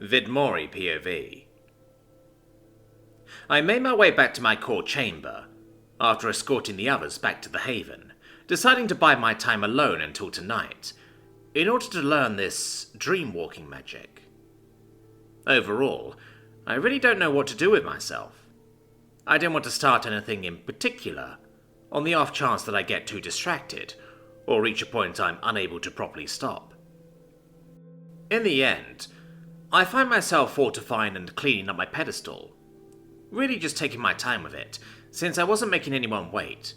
Vidmori POV. I made my way back to my core chamber, after escorting the others back to the Haven, deciding to bide my time alone until tonight, in order to learn this dreamwalking magic. Overall, I really don't know what to do with myself. I didn't want to start anything in particular, on the off chance that I get too distracted, or reach a point I'm unable to properly stop. In the end, I find myself fortifying and cleaning up my pedestal. Really just taking my time with it, since I wasn't making anyone wait,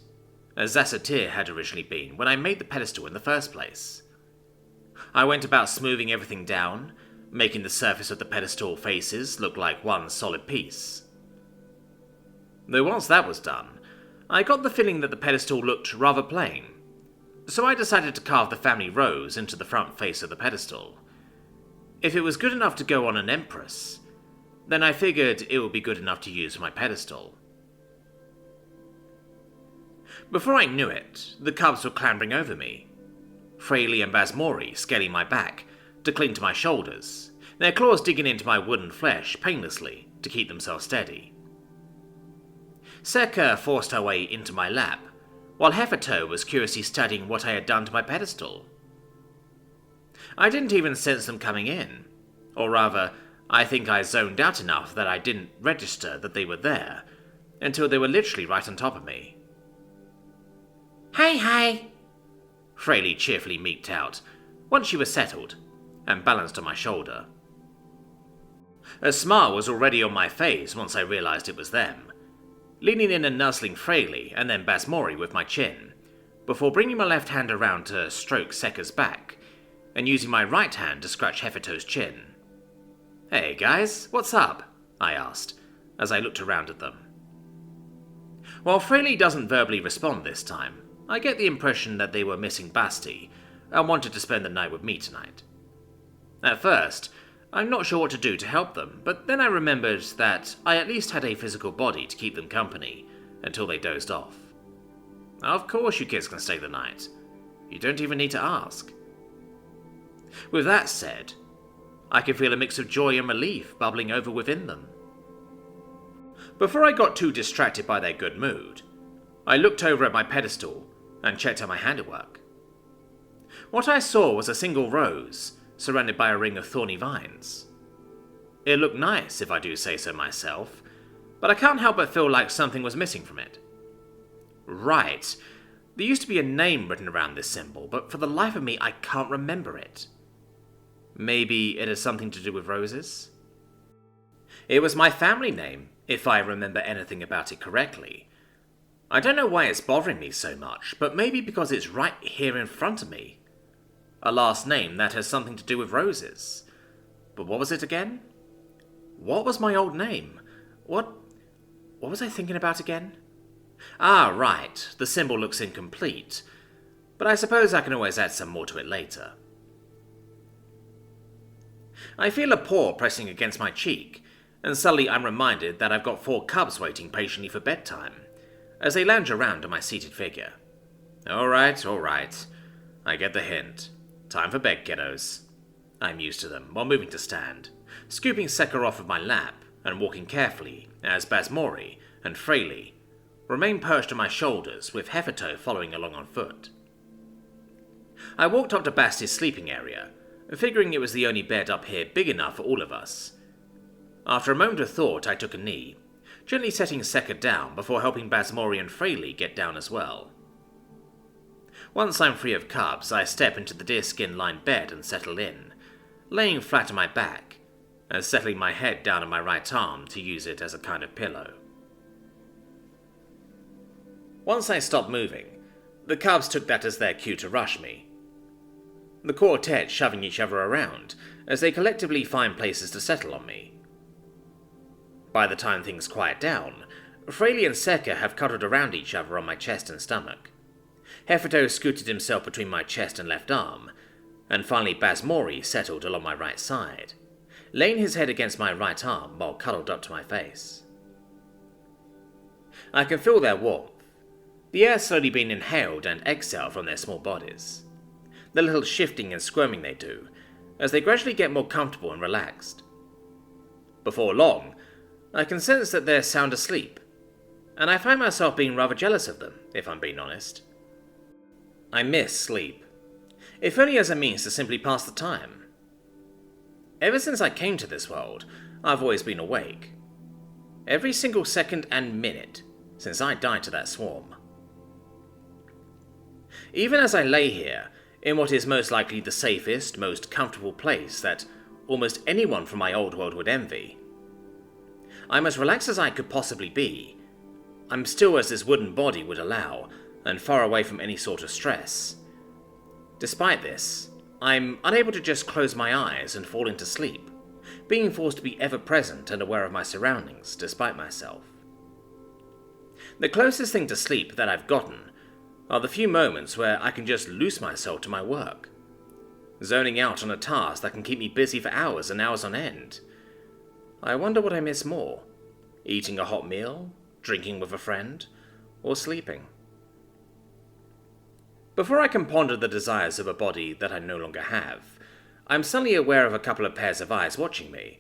as Zassatir had originally been when I made the pedestal in the first place. I went about smoothing everything down, making the surface of the pedestal faces look like one solid piece. Though once that was done, I got the feeling that the pedestal looked rather plain, so I decided to carve the family rose into the front face of the pedestal. If it was good enough to go on an empress, then I figured it would be good enough to use for my pedestal. Before I knew it, the cubs were clambering over me, Fraley and Basmori scaling my back to cling to my shoulders, their claws digging into my wooden flesh painlessly to keep themselves steady. Seka forced her way into my lap, while Hefferto was curiously studying what I had done to my pedestal. I didn't even sense them coming in, or rather, I think I zoned out enough that I didn't register that they were there, until they were literally right on top of me. Hey! Fraley cheerfully meeked out, once she was settled, and balanced on my shoulder. A smile was already on my face once I realized it was them, leaning in and nuzzling Fraley and then Basmori with my chin, before bringing my left hand around to stroke Seka's back, and using my right hand to scratch Hefferto's chin. Hey guys, what's up? I asked, as I looked around at them. While Fraley doesn't verbally respond this time, I get the impression that they were missing Basti and wanted to spend the night with me tonight. At first, I'm not sure what to do to help them, but then I remembered that I at least had a physical body to keep them company until they dozed off. Of course you kids can stay the night. You don't even need to ask. With that said, I could feel a mix of joy and relief bubbling over within them. Before I got too distracted by their good mood, I looked over at my pedestal and checked out my handiwork. What I saw was a single rose, surrounded by a ring of thorny vines. It looked nice, if I do say so myself, but I can't help but feel like something was missing from it. Right, there used to be a name written around this symbol, but for the life of me I can't remember it. Maybe it has something to do with roses? It was my family name, if I remember anything about it correctly. I don't know why it's bothering me so much, but maybe because it's right here in front of me. A last name that has something to do with roses. But what was it again? What was my old name? What was I thinking about again? Ah, right, the symbol looks incomplete, but I suppose I can always add some more to it later. I feel a paw pressing against my cheek, and suddenly I'm reminded that I've got 4 cubs waiting patiently for bedtime, as they lounge around on my seated figure. Alright. I get the hint. Time for bed, kiddos. I'm used to them, while moving to stand, scooping Seka off of my lap, and walking carefully, as Basmori and Fraley remain perched on my shoulders, with Hefferto following along on foot. I walked up to Basti's sleeping area, figuring it was the only bed up here big enough for all of us. After a moment of thought, I took a knee, gently setting Seka down before helping Basmori and Fraley get down as well. Once I'm free of cubs, I step into the deerskin-lined bed and settle in, laying flat on my back, and settling my head down on my right arm to use it as a kind of pillow. Once I stopped moving, the cubs took that as their cue to rush me, the quartet shoving each other around as they collectively find places to settle on me. By the time things quiet down, Fraley and Seka have cuddled around each other on my chest and stomach. Hefferto scooted himself between my chest and left arm, and finally Basmori settled along my right side, laying his head against my right arm while cuddled up to my face. I can feel their warmth, the air slowly being inhaled and exhaled from their small bodies, the little shifting and squirming they do, as they gradually get more comfortable and relaxed. Before long, I can sense that they're sound asleep, and I find myself being rather jealous of them, if I'm being honest. I miss sleep, if only as a means to simply pass the time. Ever since I came to this world, I've always been awake. Every single second and minute since I died to that swarm. Even as I lay here, in what is most likely the safest, most comfortable place that almost anyone from my old world would envy, I'm as relaxed as I could possibly be. I'm still as this wooden body would allow, and far away from any sort of stress. Despite this, I'm unable to just close my eyes and fall into sleep, being forced to be ever present and aware of my surroundings, despite myself. The closest thing to sleep that I've gotten are the few moments where I can just lose myself to my work, zoning out on a task that can keep me busy for hours and hours on end. I wonder what I miss more, eating a hot meal, drinking with a friend, or sleeping. Before I can ponder the desires of a body that I no longer have, I'm suddenly aware of a couple of pairs of eyes watching me,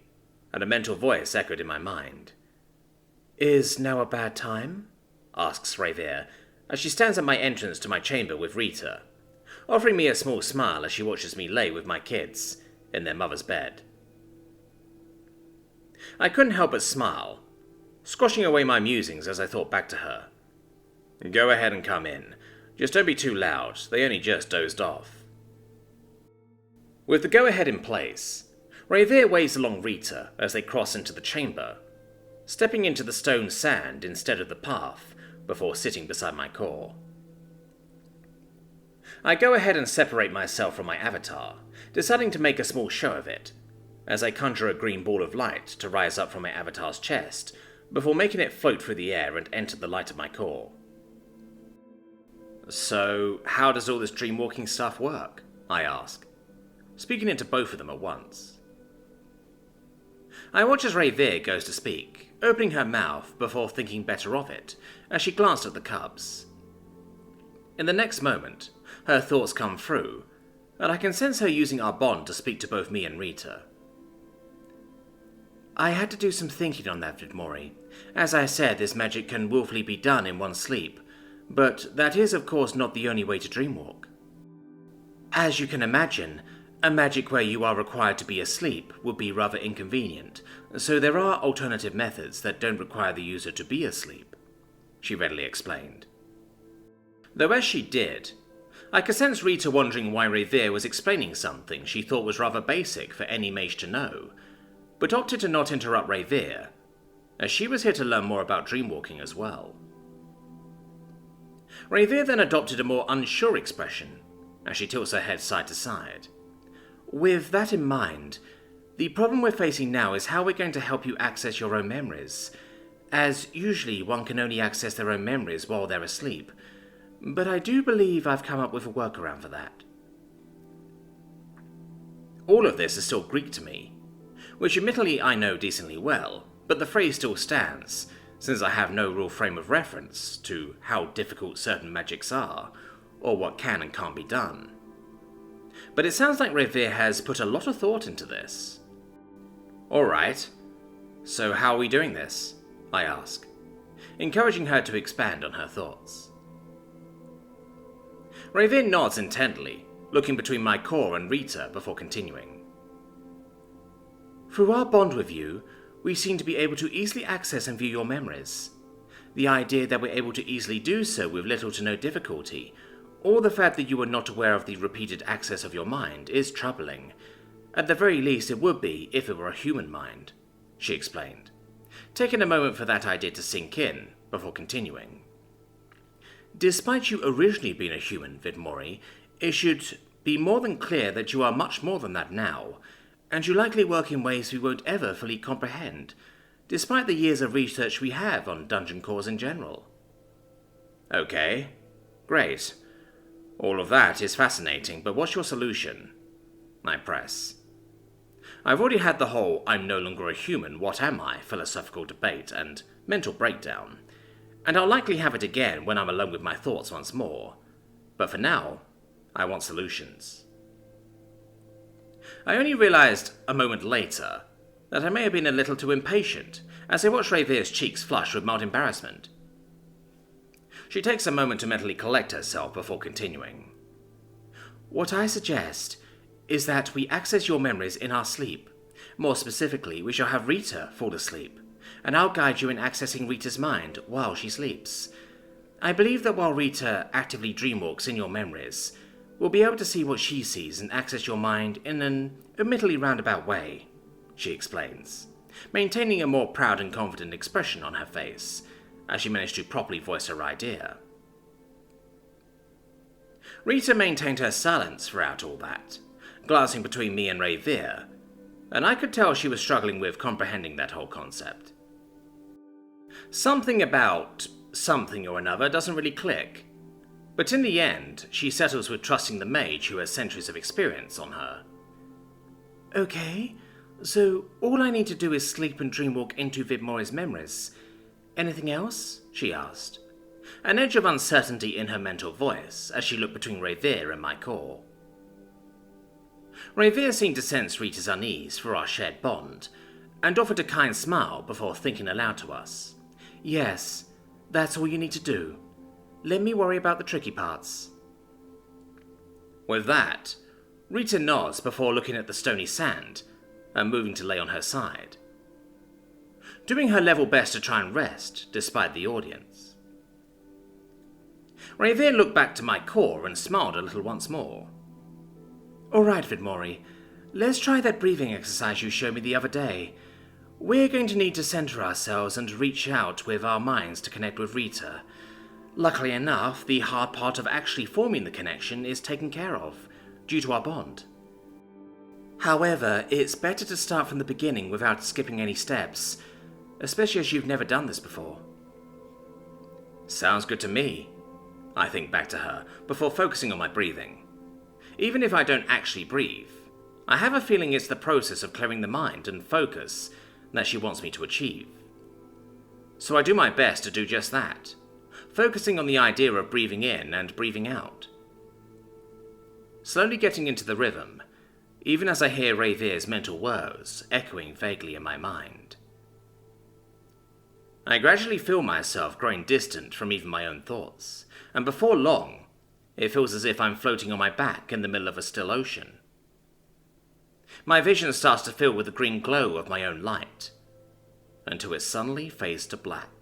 and a mental voice echoed in my mind. "Is now a bad time?" asks Revere, as she stands at my entrance to my chamber with Rita, offering me a small smile as she watches me lay with my kids in their mother's bed. I couldn't help but smile, squashing away my musings as I thought back to her. "Go ahead and come in. Just don't be too loud, they only just dozed off." With the go-ahead in place, Revere waves along Rita as they cross into the chamber, stepping into the stone sand instead of the path before sitting beside my core. I go ahead and separate myself from my avatar, deciding to make a small show of it, as I conjure a green ball of light to rise up from my avatar's chest before making it float through the air and enter the light of my core. "So, how does all this dreamwalking stuff work?" I ask, speaking into both of them at once. I watch as Revere goes to speak, opening her mouth before thinking better of it, as she glanced at the cubs. In the next moment, her thoughts come through, and I can sense her using our bond to speak to both me and Rita. "I had to do some thinking on that, Vidmori. As I said, this magic can willfully be done in one sleep, but that is of course not the only way to dreamwalk. As you can imagine, a magic where you are required to be asleep would be rather inconvenient, so there are alternative methods that don't require the user to be asleep," she readily explained. Though as she did, I could sense Rita wondering why Revere was explaining something she thought was rather basic for any mage to know, but opted to not interrupt Revere, as she was here to learn more about dreamwalking as well. Revere then adopted a more unsure expression as she tilts her head side to side. "With that in mind, the problem we're facing now is how we're going to help you access your own memories, as usually one can only access their own memories while they're asleep, but I do believe I've come up with a workaround for that." All of this is still Greek to me, which admittedly I know decently well, but the phrase still stands, since I have no real frame of reference to how difficult certain magics are, or what can and can't be done. But it sounds like Revere has put a lot of thought into this. "Alright, so how are we doing this?" I ask, encouraging her to expand on her thoughts. Revere nods intently, looking between my core and Rita before continuing. "Through our bond with you, we seem to be able to easily access and view your memories. The idea that we're able to easily do so with little to no difficulty, or the fact that you are not aware of the repeated access of your mind, is troubling. At the very least it would be if it were a human mind," she explained, taking a moment for that idea to sink in before continuing. "Despite you originally being a human, Vidmori, it should be more than clear that you are much more than that now, and you likely work in ways we won't ever fully comprehend, despite the years of research we have on dungeon cores in general." "Okay, great. All of that is fascinating, but what's your solution?" I press. I've already had the whole "I'm no longer a human, what am I" philosophical debate and mental breakdown, and I'll likely have it again when I'm alone with my thoughts once more, but for now, I want solutions. I only realized a moment later that I may have been a little too impatient as I watched Revere's cheeks flush with mild embarrassment. She takes a moment to mentally collect herself before continuing. What I suggest is that we access your memories in our sleep. More specifically, we shall have Rita fall asleep, and I'll guide you in accessing Rita's mind while she sleeps. I believe that while Rita actively dreamwalks in your memories, we'll be able to see what she sees and access your mind in an admittedly roundabout way, she explains, maintaining a more proud and confident expression on her face, as she managed to properly voice her idea. Rita maintained her silence throughout all that, glancing between me and Revere, and I could tell she was struggling with comprehending that whole concept. Something about something or another doesn't really click, but in the end, she settles with trusting the mage who has centuries of experience on her. Okay, so all I need to do is sleep and dreamwalk into Vidmori's memories. Anything else? She asked, an edge of uncertainty in her mental voice as she looked between Revere and my core. Revere seemed to sense Rita's unease for our shared bond, and offered a kind smile before thinking aloud to us. Yes, that's all you need to do. Let me worry about the tricky parts. With that, Rita nods before looking at the stony sand and moving to lay on her side, doing her level best to try and rest despite the audience. Revere looked back to my core and smiled a little once more. Alright, Vidmori, let's try that breathing exercise you showed me the other day. We're going to need to center ourselves and reach out with our minds to connect with Rita. Luckily enough, the hard part of actually forming the connection is taken care of, due to our bond. However, it's better to start from the beginning without skipping any steps, especially as you've never done this before. Sounds good to me, I think back to her, before focusing on my breathing. Even if I don't actually breathe, I have a feeling it's the process of clearing the mind and focus that she wants me to achieve. So I do my best to do just that, focusing on the idea of breathing in and breathing out. Slowly getting into the rhythm, even as I hear Revere's mental words echoing vaguely in my mind. I gradually feel myself growing distant from even my own thoughts, and before long, it feels as if I'm floating on my back in the middle of a still ocean. My vision starts to fill with the green glow of my own light, until it suddenly fades to black.